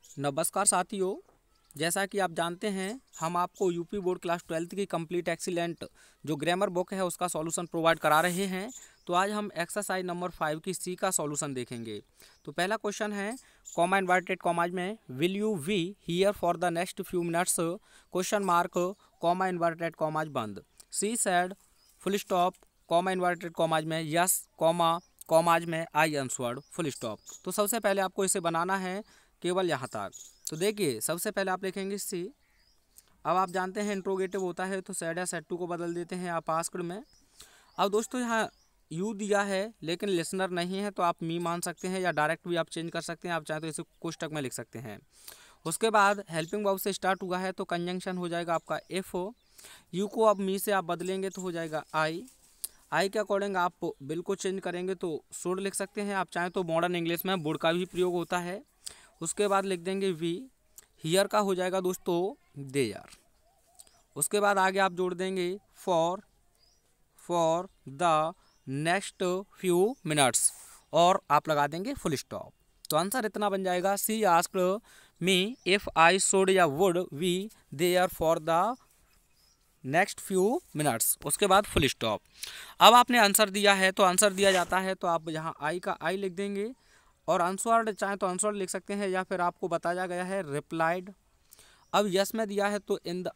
नमस्कार साथियों, जैसा कि आप जानते हैं हम आपको यूपी बोर्ड क्लास 12th की कंप्लीट एक्सीलेंट जो ग्रामर बुक है उसका सॉल्यूशन प्रोवाइड करा रहे हैं। तो आज हम एक्सरसाइज नंबर 5 की सी का सॉल्यूशन देखेंगे। तो पहला क्वेश्चन है, कॉमा इन्वर्टेड कॉमाज में will you be here for the next few minutes question mark comma inverted commas बंद। She said full stop comma inverted commas में यस कॉमा कॉमाज में आई आंसर्ड फुल स्टॉप। तो सबसे पहले आपको इसे बनाना है केवल यहाँ तक। तो देखिए सबसे पहले आप लिखेंगे सी। अब आप जानते हैं इंट्रोगेटिव होता है तो सैड या सैड टू को बदल देते हैं आप आस्क्ड में। अब दोस्तों यहाँ यू दिया है लेकिन लिसनर नहीं है तो आप मी मान सकते हैं या डायरेक्ट भी आप चेंज कर सकते हैं। आप चाहे तो इसे कोष्टक में लिख सकते हैं। उसके बाद हेल्पिंग वर्ब से स्टार्ट हुआ है तो कंजंक्शन हो जाएगा आपका एफ हो। यू को अब मी से आप बदलेंगे तो हो जाएगा आई। आई के अकॉर्डिंग आप बिल को चेंज करेंगे तो शुड लिख सकते हैं। आप चाहें तो मॉडर्न इंग्लिश में वुड का भी प्रयोग होता है। उसके बाद लिख देंगे वी। हियर का हो जाएगा दोस्तों देयर। उसके बाद आगे आप जोड़ देंगे for the next few minutes और आप लगा देंगे फुल स्टॉप। तो आंसर इतना बन जाएगा, she asked me if I should या would be there for the next few minutes, उसके बाद फुल स्टॉप। अब आपने आंसर दिया है तो आंसर दिया जाता है तो आप यहाँ आई का आई लिख देंगे और आंसर्ड चाहे तो आंसर्ड लिख सकते हैं या फिर आपको बताया गया है रिप्लाइड। अब यस में दिया है तो इन द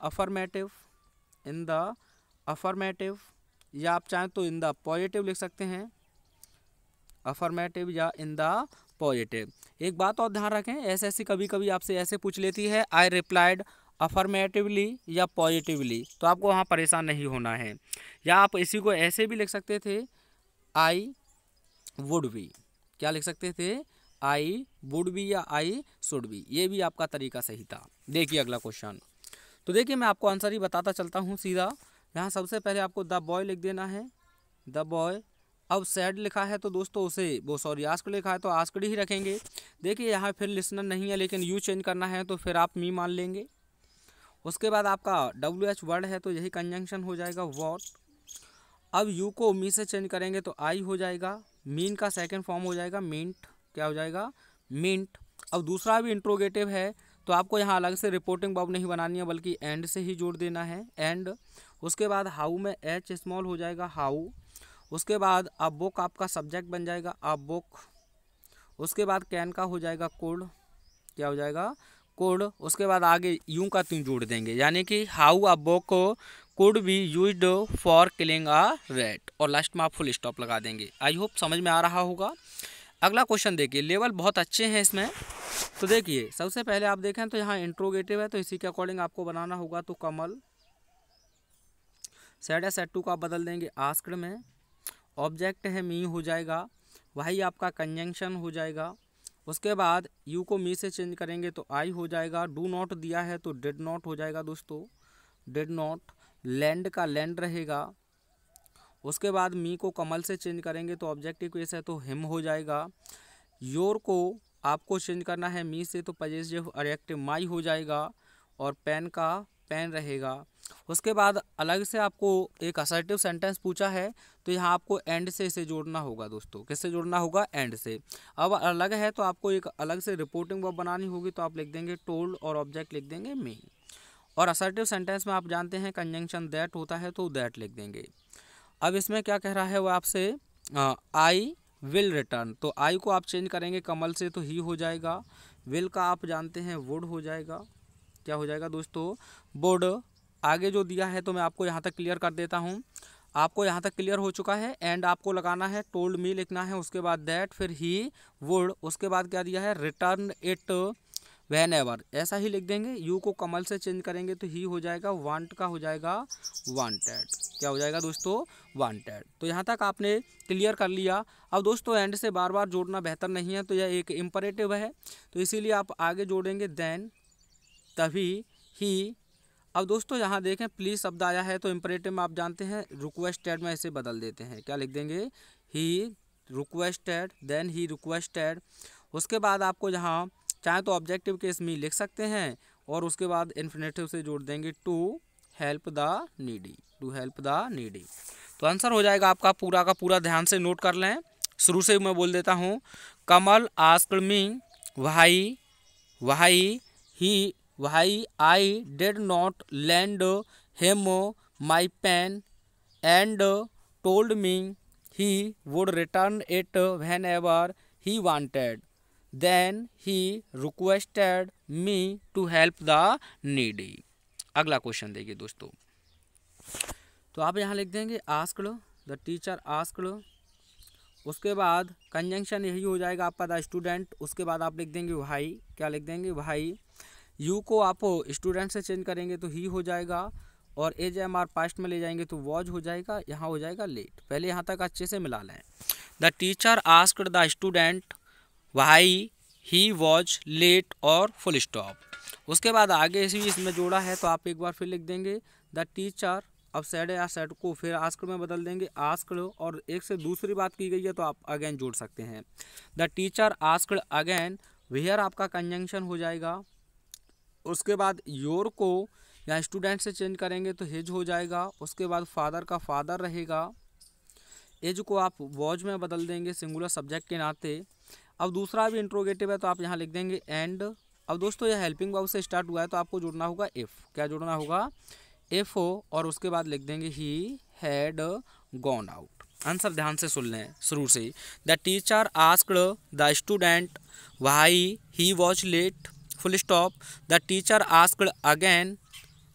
अफर्मेटिव या आप चाहें तो इन द पॉजिटिव लिख सकते हैं, अफर्मेटिव या इन द पॉजिटिव। एक बात और ध्यान रखें, ऐसे कभी कभी आपसे ऐसे पूछ लेती है आई रिप्लाइड अफर्मेटिवली या पॉजिटिवली, तो आपको वहाँ परेशान नहीं होना है। या आप इसी को ऐसे भी लिख सकते थे आई वुड बी, क्या लिख सकते थे आई वुड बी या आई शुड बी, ये भी आपका तरीका सही था। देखिए अगला क्वेश्चन। तो देखिए मैं आपको आंसर ही बताता चलता हूँ सीधा। यहाँ सबसे पहले आपको द बॉय लिख देना है, द बॉय। अब सैड लिखा है तो दोस्तों उसे आस्क्ड लिखा है तो आस्क्ड ही रखेंगे। देखिए यहाँ फिर लिसनर नहीं है लेकिन यू चेंज करना है तो फिर आप मी मान लेंगे। उसके बाद आपका WH वर्ड है तो यही कंजंक्शन हो जाएगा वॉट। अब यू को मी से चेंज करेंगे तो आई हो जाएगा। मीन का सेकंड फॉर्म हो जाएगा मिंट, क्या हो जाएगा मिंट। अब दूसरा भी इंट्रोगेटिव है तो आपको यहाँ अलग से रिपोर्टिंग वर्ब नहीं बनानी है बल्कि एंड से ही जोड़ देना है एंड। उसके बाद हाउ में एच स्मॉल हो जाएगा हाउ। उसके बाद अ बुक आपका सब्जेक्ट बन जाएगा अ बुक। उसके बाद कैन का हो जाएगा कुड, क्या हो जाएगा कुड। उसके बाद आगे यूं का त्यों जोड़ देंगे यानी कि how a book could be used for killing a rat और लास्ट में आप फुल स्टॉप लगा देंगे। आई होप समझ में आ रहा होगा। अगला क्वेश्चन देखिए, लेवल बहुत अच्छे हैं इसमें। तो देखिए सबसे पहले आप देखें तो यहाँ इंट्रोगेटिव है तो इसी के अकॉर्डिंग आपको बनाना होगा। तो कमल सैड या सैड टू का बदल देंगे आस्क्ड में। ऑब्जेक्ट है मी हो जाएगा, वही आपका कंजंक्शन हो जाएगा। उसके बाद यू को मी से चेंज करेंगे तो आई हो जाएगा। डू नॉट दिया है तो डिड नॉट हो जाएगा दोस्तों, डिड नॉट। लैंड का लैंड रहेगा। उसके बाद मी को कमल से चेंज करेंगे तो ऑब्जेक्टिव केस है तो हिम हो जाएगा। योर को आपको चेंज करना है मी से तो पजेसिव एडजेक्टिव माई हो जाएगा और पेन का पेन रहेगा। उसके बाद अलग से आपको एक असर्टिव सेंटेंस पूछा है तो यहाँ आपको एंड से इसे जोड़ना होगा दोस्तों। किससे जोड़ना होगा? एंड से। अब अलग है तो आपको एक अलग से रिपोर्टिंग वर्ब बनानी होगी तो आप लिख देंगे टोल्ड और ऑब्जेक्ट लिख देंगे मी। और असर्टिव सेंटेंस में आप जानते हैं कंजंक्शन दैट होता है तो दैट लिख देंगे। अब इसमें क्या कह रहा है वो आपसे, आई विल रिटर्न, तो आई को आप चेंज करेंगे कमल से तो ही हो जाएगा। विल का आप जानते हैं वुड हो जाएगा, क्या हो जाएगा दोस्तों वुड। आगे जो दिया है तो मैं आपको यहाँ तक क्लियर कर देता हूँ। आपको यहाँ तक क्लियर हो चुका है। एंड आपको लगाना है टोल्ड मी लिखना है, उसके बाद दैट, फिर ही वुड। उसके बाद क्या दिया है रिटर्न इट व्हेन एवर, ऐसा ही लिख देंगे। यू को कमल से चेंज करेंगे तो ही हो जाएगा। वांट का हो जाएगा वांटेड, क्या हो जाएगा दोस्तों वांटेड। तो यहाँ तक आपने क्लियर कर लिया। अब दोस्तों एंड से बार बार जोड़ना बेहतर नहीं है तो यह एक इम्परेटिव है तो इसीलिए आप आगे जोड़ेंगे देन, तभी, ही। अब दोस्तों यहाँ देखें प्लीज़ शब्द आया है तो इम्परेटिव में आप जानते हैं रिक्वेस्टेड में इसे बदल देते हैं, क्या लिख देंगे he requested, then he requested. उसके बाद आपको यहाँ चाहे तो ऑब्जेक्टिव केस में लिख सकते हैं और उसके बाद इन्फिनेटिव से जोड़ देंगे to help the needy, to help the needy. तो आंसर हो जाएगा आपका पूरा का पूरा, ध्यान से नोट कर लें। शुरू से मैं बोल देता हूँ। Kamal asked me why why I did not lend him my pen and told me he would return it whenever he wanted. Then he requested me to help the needy. अगला क्वेश्चन देखिए दोस्तों, तो आप यहाँ लिख देंगे आस्क्ड, द टीचर आस्क्ड, उसके बाद कंजंक्शन यही हो जाएगा आपका द स्टूडेंट, उसके बाद आप लिख देंगे भाई, क्या लिख देंगे भाई, यू को आप स्टूडेंट से चेंज करेंगे तो ही हो जाएगा, और एज एम आर पास्ट में ले जाएंगे तो वॉज हो जाएगा, यहाँ हो जाएगा लेट। पहले यहाँ तक अच्छे से मिला लें। The teacher asked the student why he was late और फुल स्टॉप। उसके बाद आगे इसी इसमें जोड़ा है तो आप एक बार फिर लिख देंगे द टीचर, अब सेड या सेड को फिर आस्क्ड में बदल देंगे आस्क्ड, और एक से दूसरी बात की गई है तो आप अगेन जोड़ सकते हैं। The teacher asked again, where आपका कंजंक्शन हो जाएगा। उसके बाद योर को या स्टूडेंट से चेंज करेंगे तो हिज हो जाएगा। उसके बाद फादर का फादर रहेगा, एज को आप वॉज में बदल देंगे सिंगुलर सब्जेक्ट के नाते। अब दूसरा भी इंट्रोगेटिव है तो आप यहाँ लिख देंगे एंड। अब दोस्तों यह हेल्पिंग वर्ब से स्टार्ट हुआ है तो आपको जोड़ना होगा इफ़, क्या जोड़ना होगा, इफ़ हो, और उसके बाद लिख देंगे he had gone out. Answer ध्यान से सुन लें शुरू से। The teacher asked the student why he was late, full stop. The teacher asked again,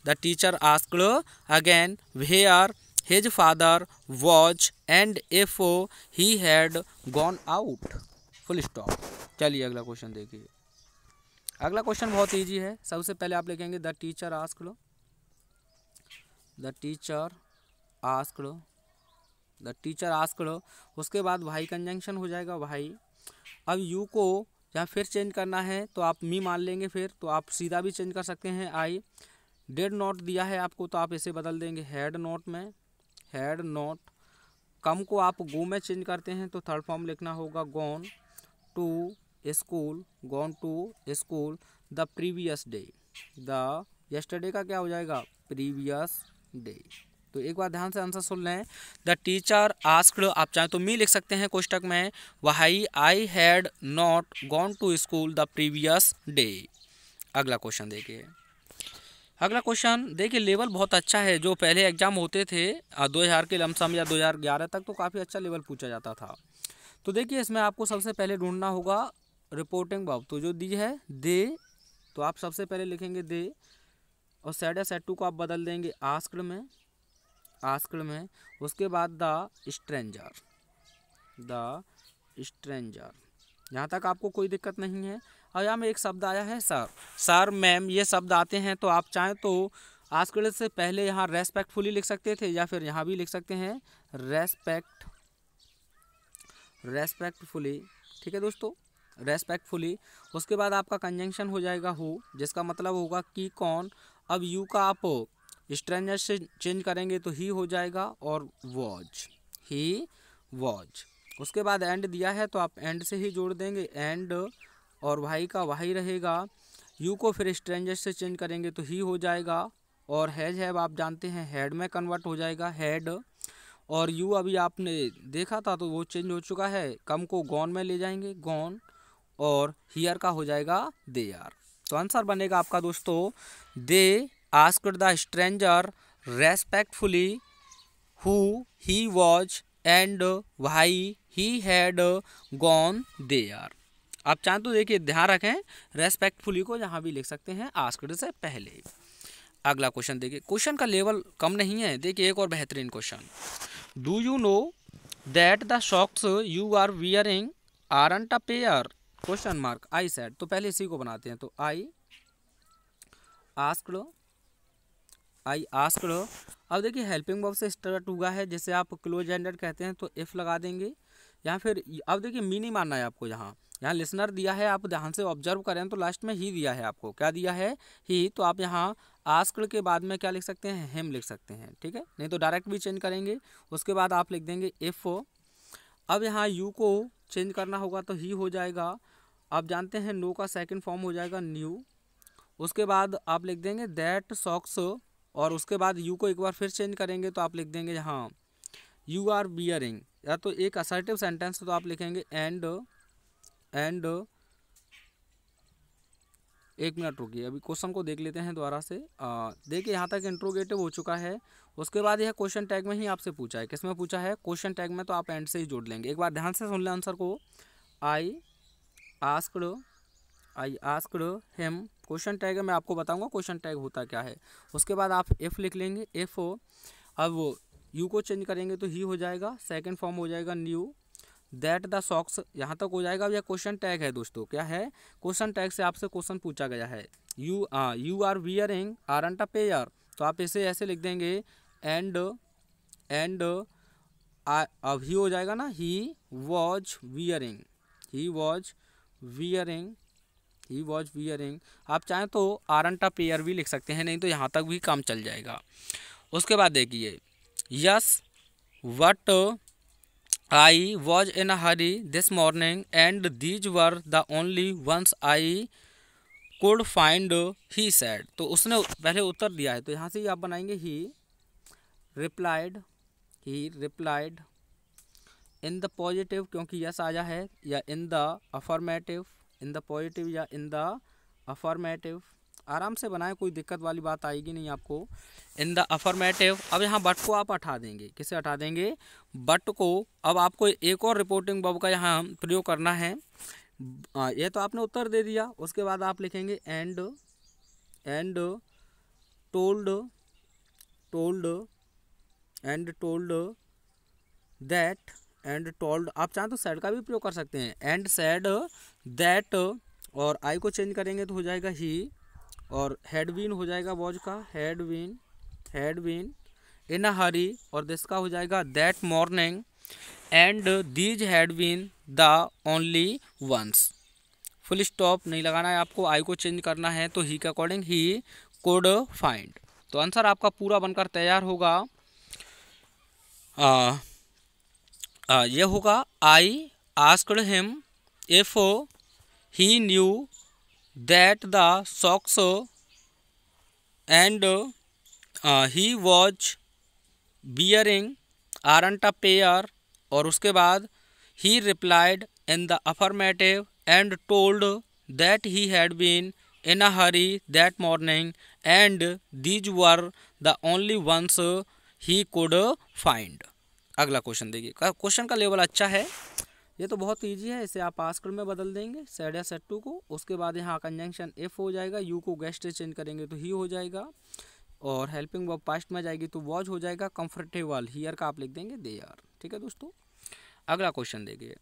the teacher asked again where his father was and if he had gone out, full stop. चलिए अगला question देखिए। अगला question बहुत easy है। सबसे पहले आप लिखेंगे the teacher asked, the teacher asked, the teacher asked, उसके बाद भाई कंजंक्शन हो जाएगा भाई। अब यू को या फिर चेंज करना है तो आप मी मान लेंगे, फिर तो आप सीधा भी चेंज कर सकते हैं। आई डेड नॉट दिया है आपको तो आप इसे बदल देंगे हैड नॉट में, हैड नॉट। कम को आप गो में चेंज करते हैं तो थर्ड फॉर्म लिखना होगा gone to school, gone to school the previous day. The yesterday का क्या हो जाएगा, प्रीवियस डे। तो एक बार ध्यान से आंसर सुन लें। द टीचर आस्क्ड, आप चाहें तो मी लिख सकते हैं कोष्टक में, why I had not gone to school the previous day. अगला क्वेश्चन देखिए। अगला क्वेश्चन देखिए, लेवल बहुत अच्छा है। जो पहले एग्जाम होते थे 2000 के लमसम या 2011 तक तो काफ़ी अच्छा लेवल पूछा जाता था। तो देखिए इसमें आपको सबसे पहले ढूंढना होगा रिपोर्टिंग वर्ब, तो जो दी है दे, तो आप सबसे पहले लिखेंगे दे, और सेड या सेड टू को आप बदल देंगे आस्क्ड में, आस्क्ड में। उसके बाद द स्ट्रेंजर, द स्ट्रेंजर, यहाँ तक आपको कोई दिक्कत नहीं है। और यहाँ में एक शब्द आया है सर, सर मैम, ये शब्द आते हैं तो आप चाहें तो आस्क्ड से पहले यहाँ रेस्पेक्टफुली लिख सकते थे, या फिर यहाँ भी लिख सकते हैं रेस्पेक्टफुली। ठीक है दोस्तों, रेस्पेक्टफुली। उसके बाद आपका कंजंक्शन हो जाएगा हु, जिसका मतलब होगा कि कौन। अब यू का आप स्ट्रेंजर से चेंज करेंगे तो ही हो जाएगा, और वॉज, ही वॉज। उसके बाद एंड दिया है तो आप एंड से ही जोड़ देंगे एंड, और भाई का भाई रहेगा। यू को फिर स्ट्रेंजर से चेंज करेंगे तो ही हो जाएगा, और हैज है आप जानते हैं हैड में कन्वर्ट हो जाएगा हैड। और यू अभी आपने देखा था तो वो चेंज हो चुका है, कम को गॉन में ले जाएंगे गॉन, और हियर का हो जाएगा दे आर। तो आंसर बनेगा आपका दोस्तों they asked the stranger respectfully who he was and why he had gone there. आप चाहें तो देखिए ध्यान रखें, रेस्पेक्टफुली को यहाँ भी लिख सकते हैं आस्क्ड से पहले। अगला क्वेश्चन देखिए, क्वेश्चन का लेवल कम नहीं है। देखिए एक और बेहतरीन question, do you know that the socks you are wearing aren't a pair, question mark, I said. तो पहले इसी को बनाते हैं, तो आई आस्क्ड, आई आस्क्ड। अब देखिए हेल्पिंग वर्ब से स्टार्ट हुआ है, जैसे आप क्लोज एंडेड कहते हैं तो इफ़ लगा देंगे, या फिर अब देखिए मी नहीं मानना है आपको। यहाँ लिसनर दिया है, आप ध्यान से ऑब्जर्व करें तो लास्ट में ही दिया है आपको, क्या दिया है, ही। तो आप यहाँ आस्क्ड के बाद में क्या लिख सकते हैं, हिम लिख सकते हैं, ठीक है, नहीं तो डायरेक्ट भी चेंज करेंगे। उसके बाद आप लिख देंगे इफ़। अब यहाँ यू को चेंज करना होगा तो ही हो जाएगा। आप जानते हैं नो का सेकंड फॉर्म हो जाएगा न्यू। उसके बाद आप लिख देंगे दैट सॉक्स, और उसके बाद यू को एक बार फिर चेंज करेंगे तो आप लिख देंगे यहाँ यू आर बियरिंग, या तो एक असर्टिव सेंटेंस तो आप लिखेंगे एंड एक मिनट रुकिए, अभी क्वेश्चन को देख लेते हैं दोबारा से। देखिए यहाँ तक इंट्रोगेटिव हो चुका है। उसके बाद यह क्वेश्चन टैग में ही आपसे पूछा है। किस में पूछा है? क्वेश्चन टैग में। तो आप एंड से ही जोड़ लेंगे। एक बार ध्यान से सुन लें आंसर को। आई आस्क्ड हिम, क्वेश्चन टैग है, मैं आपको बताऊंगा क्वेश्चन टैग होता क्या है। उसके बाद आप इफ़ लिख लेंगे। इफ़, अब यू को चेंज करेंगे तो ही हो जाएगा, सेकंड फॉर्म हो जाएगा न्यू, दैट द सॉक्स, यहाँ तक हो जाएगा। अब यह क्वेश्चन टैग है दोस्तों, क्या है? क्वेश्चन टैग से आपसे क्वेश्चन पूछा गया है। You are wearing aren't a pair, तो आप इसे ऐसे लिख देंगे एंड अब ही हो जाएगा ना, ही वॉज वियरिंग। आप चाहें तो आरंट अ पेयर भी लिख सकते हैं, नहीं तो यहाँ तक भी काम चल जाएगा। उसके बाद देखिए yes what I was in a hurry this morning and these were the only ones I could find, he said. तो उसने पहले उत्तर दिया है, तो यहाँ से ही आप बनाएंगे ही रिप्लाइड इन द पॉजिटिव, क्योंकि यस आया है, या इन the affirmative, in the positive या इन द अफर्मेटिव। आराम से बनाएं, कोई दिक्कत वाली बात आएगी नहीं आपको। इन द अफर्मेटिव। अब यहाँ बट को आप हटा देंगे। किसे हटा देंगे? बट को। अब आपको एक और रिपोर्टिंग वर्ब का यहाँ प्रयोग करना है। ये तो आपने उत्तर दे दिया। उसके बाद आप लिखेंगे and told that, and told, आप चाहें तो सैड का भी प्रयोग कर सकते हैं। एंड सैड दैट, और आई को चेंज करेंगे तो हो जाएगा ही, और हैड बीन हो जाएगा वॉज का, हैड बीन इन अ हरी, और दिस का हो जाएगा that morning, and these had been the only ones. Full stop नहीं लगाना है आपको, आई को चेंज करना है, तो ही के अकॉर्डिंग ही कुड फाइंड। तो आंसर आपका पूरा बनकर तैयार होगा। ये होगा I asked him if he knew that the socks and he was wearing aren't a pair, और उसके बाद he replied in the affirmative and told that he had been in a hurry that morning and these were the only ones he could find. अगला question देखिए, question का level अच्छा है, ये तो बहुत इजी है। इसे आप आस्क्ड में बदल देंगे, सेड या सेड टू को। उसके बाद यहाँ कंजंक्शन इफ हो जाएगा, यू को गेस्ट से चेंज करेंगे तो ही हो जाएगा, और हेल्पिंग वर्ब पास्ट में जाएगी तो वॉज हो जाएगा। कंफर्टेबल हियर का आप लिख देंगे दे आर। ठीक है दोस्तों, अगला क्वेश्चन देखिए,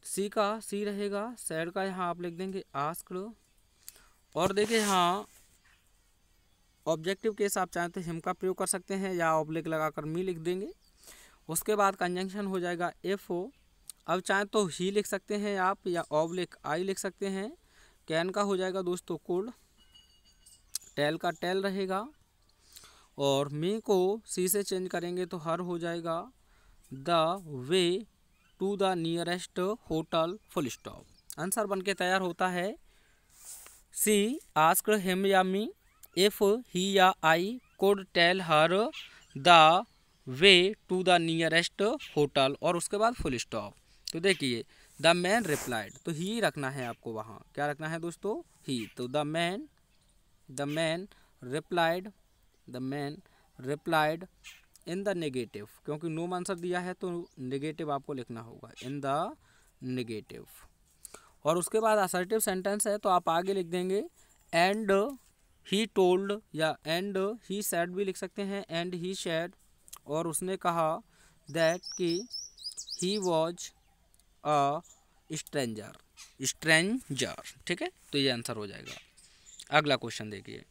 सी का सी रहेगा, सैड का यहाँ आप लिख देंगे आस्क्ड, और देखिए यहाँ ऑब्जेक्टिव केस आप चाहें तो हिम का प्रयोग कर सकते हैं, या ऑब्लिक लगाकर मी लिख देंगे। उसके बाद कंजंक्शन हो जाएगा एफ ओ, अब चाहें तो ही लिख सकते हैं आप, या ऑब्लिक आई लिख सकते हैं। कैन का हो जाएगा दोस्तों कुड, टेल का टेल रहेगा, और मी को सी से चेंज करेंगे तो हर हो जाएगा। The way to the nearest hotel, full stop. Answer बनके तैयार होता है। सी आस्क्ड हिम या मी इफ ही या I could tell her the way to the nearest hotel, और उसके बाद फुल स्टॉप। तो देखिए द मैन रिप्लाइड, तो ही रखना है आपको, वहाँ क्या रखना है दोस्तों? ही। तो the man replied in the negative, क्योंकि नो आंसर दिया है तो नेगेटिव आपको लिखना होगा, इन द नेगेटिव। और उसके बाद असर्टिव सेंटेंस है, तो आप आगे लिख देंगे एंड ही टोल्ड, या एंड ही सैड भी लिख सकते हैं, एंड ही सैड, और उसने कहा दैट कि ही वॉज अ स्ट्रेंजर। ठीक है, तो ये आंसर हो जाएगा। अगला क्वेश्चन देखिए,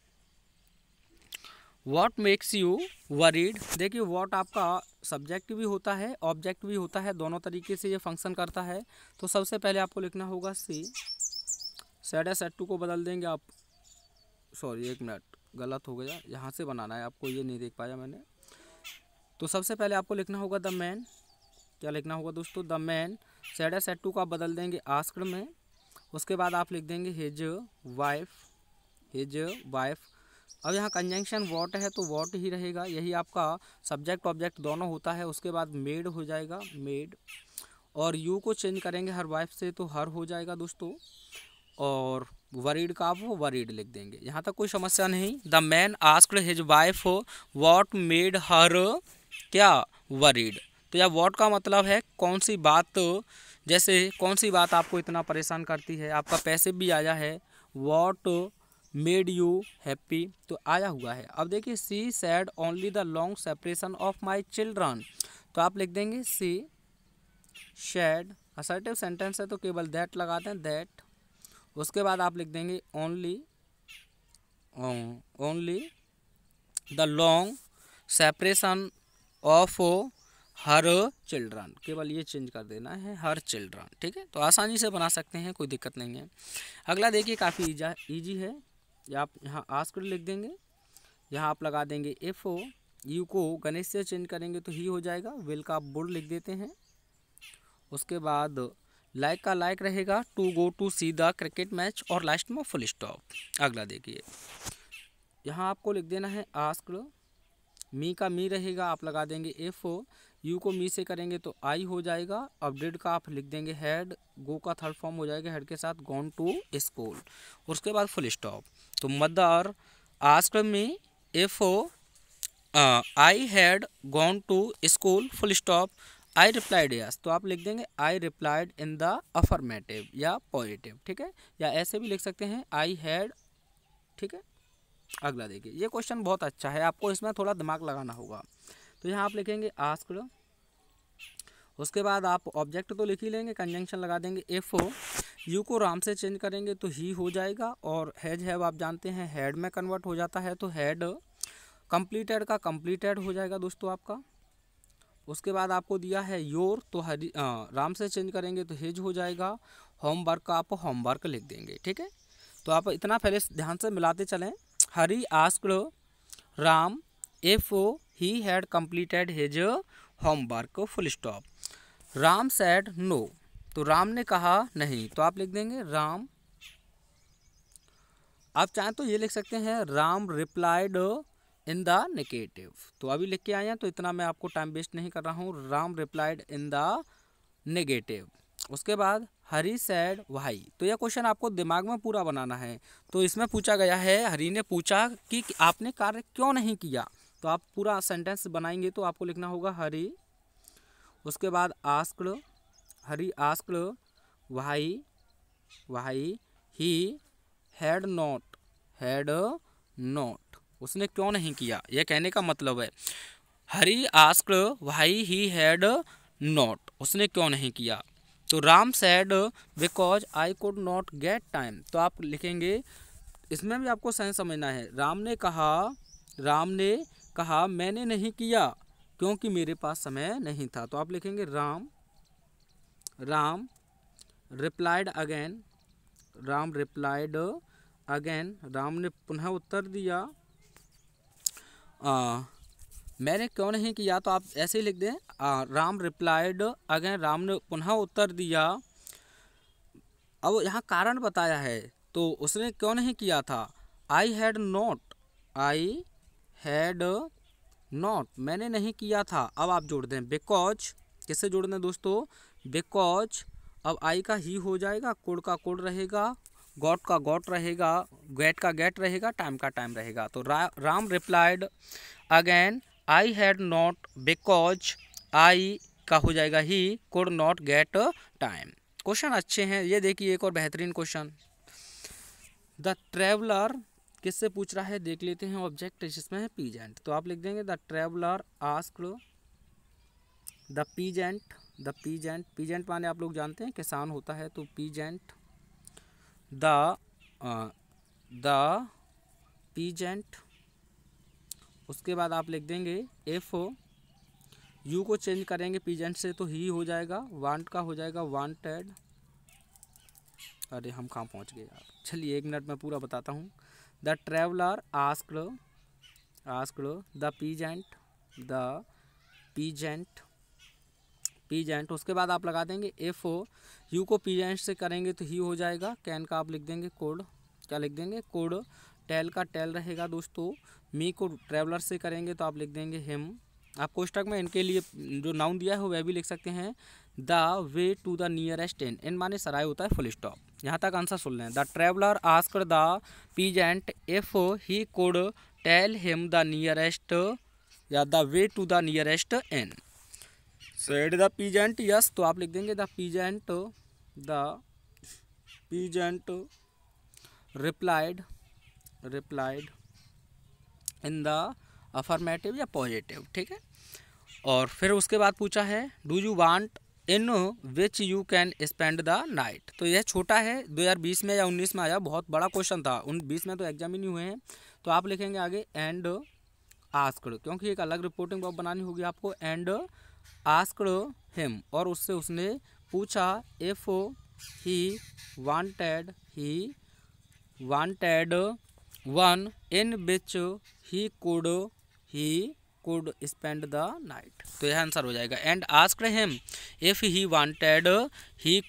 व्हाट मेक्स यू वरीड। देखिए व्हाट आपका सब्जेक्ट भी होता है, ऑब्जेक्ट भी होता है, दोनों तरीके से ये फंक्शन करता है। तो सबसे पहले आपको लिखना होगा सी, सेड या सेड टू को बदल देंगे आप, सॉरी एक मिनट गलत हो गया, यहाँ से बनाना है आपको, ये नहीं देख पाया मैंने। तो सबसे पहले आपको लिखना होगा द मैन, क्या लिखना होगा दोस्तों? The man. सेड या सेड टू का बदल देंगे आस्क्ड में। उसके बाद आप लिख देंगे हिज वाइफ। अब यहाँ कंजंक्शन वॉट है तो वॉट ही रहेगा, यही आपका सब्जेक्ट ऑब्जेक्ट दोनों होता है। उसके बाद मेड हो जाएगा, मेड, और यू को चेंज करेंगे हर वाइफ से तो हर हो जाएगा दोस्तों। और वरीड का आप वरीड लिख देंगे। यहाँ तक कोई समस्या नहीं। The man asked his wife what made her क्या वरीड। तो यह व्हाट का मतलब है कौन सी बात, जैसे कौन सी बात आपको इतना परेशान करती है। आपका पैसिव भी आया है व्हाट मेड यू हैप्पी, तो आया हुआ है। अब देखिए she said only the long separation of my children, तो आप लिख देंगे सी सैड, असर्टिव सेंटेंस है तो केवल दैट लगाते हैं दैट। उसके बाद आप लिख देंगे only the long separation of her children, केवल ये चेंज कर देना है हर चिल्ड्रन, ठीक है। तो आसानी से बना सकते हैं, कोई दिक्कत नहीं है। अगला देखिए काफ़ी ईजी है। आप यहाँ आस्क्ड लिख देंगे, यहाँ आप लगा देंगे इफ़ यू को गणेश से चेंज करेंगे तो ही हो जाएगा। विल का आप वुड लिख देते हैं। उसके बाद लाइक का लाइक रहेगा to go to see the cricket match, और लास्ट में फुल स्टॉप। अगला देखिए यहाँ आपको लिख देना है आस्क्ड, मी का मी रहेगा, आप लगा देंगे इफ़ यू को मी से करेंगे तो आई हो जाएगा। अब डिड का आप लिख देंगे हैड, गो का थर्ड फॉर्म हो जाएगा हेड के साथ गॉन टू स्कूल, उसके बाद फुल स्टॉप। तो mother asked me if I had gone to school full stop, I replied yes, तो आप लिख देंगे I replied in the affirmative या पॉजिटिव, ठीक है। या ऐसे भी लिख सकते हैं आई हैड, ठीक है। अगला देखिए ये क्वेश्चन बहुत अच्छा है, आपको इसमें थोड़ा दिमाग लगाना होगा। तो यहाँ आप लिखेंगे आस्क्ड, उसके बाद आप ऑब्जेक्ट तो लिख ही लेंगे, कंजंक्शन लगा देंगे इफ़ यू को राम से चेंज करेंगे तो ही हो जाएगा, और हैज हैव आप जानते हैं हैड में कन्वर्ट हो जाता है तो हैड, कंप्लीटेड का कंप्लीटेड हो जाएगा दोस्तों आपका। उसके बाद आपको दिया है योर, तो राम से चेंज करेंगे तो हिज हो जाएगा। होमवर्क का आप होमवर्क लिख देंगे, ठीक है। तो आप इतना पहले ध्यान से मिलाते चलें। Hari asked Ram if he had completed his homework full stop. Ram said no, तो राम ने कहा नहीं, तो आप लिख देंगे राम, आप चाहें तो ये लिख सकते हैं Ram replied in the negative, तो अभी लिख के आए हैं तो इतना मैं आपको टाइम वेस्ट नहीं कर रहा हूँ। Ram replied in the negative. उसके बाद हरी सैड वाई, तो यह क्वेश्चन आपको दिमाग में पूरा बनाना है। तो इसमें पूछा गया है, हरी ने पूछा कि आपने कार्य क्यों नहीं किया, तो आप पूरा सेंटेंस बनाएंगे तो आपको लिखना होगा हरी, उसके बाद asked, Hari asked why he had not, उसने क्यों नहीं किया, यह कहने का मतलब है Hari asked why he had not, उसने क्यों नहीं किया। तो Ram said because I could not get time, तो आप लिखेंगे, इसमें भी आपको सही समझना है। राम ने कहा मैंने नहीं किया क्योंकि मेरे पास समय नहीं था, तो आप लिखेंगे राम रिप्लाइड अगेन, राम ने पुनः उत्तर दिया, मैंने क्यों नहीं किया, तो आप ऐसे ही लिख दें राम रिप्लाइड अगेन, राम ने पुनः उत्तर दिया। अब यहाँ कारण बताया है तो उसने क्यों नहीं किया था, आई हैड नॉट, मैंने नहीं किया था। अब आप जोड़ दें बिकॉज, किससे जोड़ दें दोस्तों, बिकॉज, अब आई का ही हो जाएगा, कुड का कुड रहेगा, गॉट का गॉट रहेगा, गेट का गेट रहेगा, टाइम का टाइम रहेगा। तो Ram replied again I had not because I का हो जाएगा he could not get time. Question अच्छे हैं। ये देखिए एक और बेहतरीन क्वेश्चन, द ट्रेवलर किससे पूछ रहा है देख लेते हैं। ऑब्जेक्ट जिसमें है पीजेंट, तो आप लिख देंगे the traveller asked the peasant माने आप लोग जानते हैं किसान होता है, तो पीजेंट द पीजेंट। उसके बाद आप लिख देंगे इफ़ यू को चेंज करेंगे पीजेंट से तो ही हो जाएगा, वांट का हो जाएगा वांटेड। अरे हम कहाँ पहुँच गए यार, चलिए 1 मिनट में पूरा बताता हूँ। The traveller asked the peasant. उसके बाद आप लगा देंगे इफ़ यू को पीजेंट से करेंगे तो ही हो जाएगा, कैन का आप लिख देंगे कोड, क्या लिख देंगे कोड, टेल का टेल रहेगा दोस्तों, मी को ट्रेवलर से करेंगे तो आप लिख देंगे हिम। आप कोष्टक में इनके लिए जो नाउन दिया है वह भी लिख सकते हैं, the way to the nearest inn माने सराय होता है फुल स्टॉप। यहाँ तक आंसर सुन लें। The traveller asked the peasant if he could tell him the nearest या the way to the nearest inn. Said the peasant yes, तो आप लिख देंगे the peasant replied in the affirmative या पॉजिटिव, ठीक है। और फिर उसके बाद पूछा है do you want in which you can spend the night. तो यह छोटा है, 2020 में या 19 में आया, बहुत बड़ा क्वेश्चन था, 20 में तो एग्जाम ही नहीं हुए हैं। तो आप लिखेंगे आगे एंड आस्क्ड, क्योंकि एक अलग रिपोर्टिंग वर्ब बनानी होगी आपको। एंड आस्क्ड हिम, और उससे उसने पूछा if he wanted one in which he could spend the night. तो यह आंसर हो जाएगा and asked him if he wanted he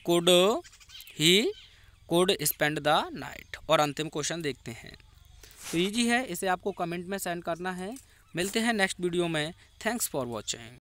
could spend the night. और अंतिम क्वेश्चन देखते हैं। तो इजी है, इसे आपको कमेंट में सेंड करना है। मिलते हैं नेक्स्ट वीडियो में। Thanks for watching.